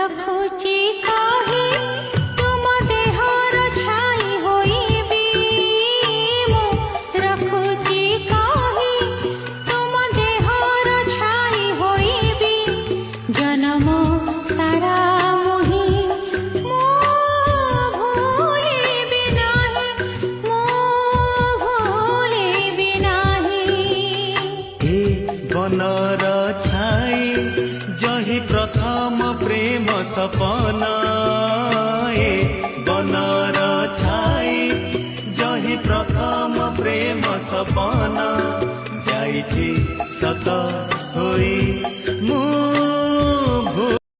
ରଖୁଛି କହି ତୁମ ଦେହର ଛାଇ ହୋଇବି ମୁଁ ରଖୁଛି କହି ତୁମ ଦେହର ଛାଇ ହୋଇବି ଜନମ ସାରା ମୁହିଁ ମୁଁ ଭୁଲିବି ନାହିଁ ଏ ବନର ଛାଇ ଜହି ପ୍ରଥମ ପ୍ରେମ ସପନ ଏ ବନର ଛାଇ ଜହି ପ୍ରଥମ ପ୍ରେମ ସପନ ଯାଇଛି ସତ ହୋଇ ମୁଁ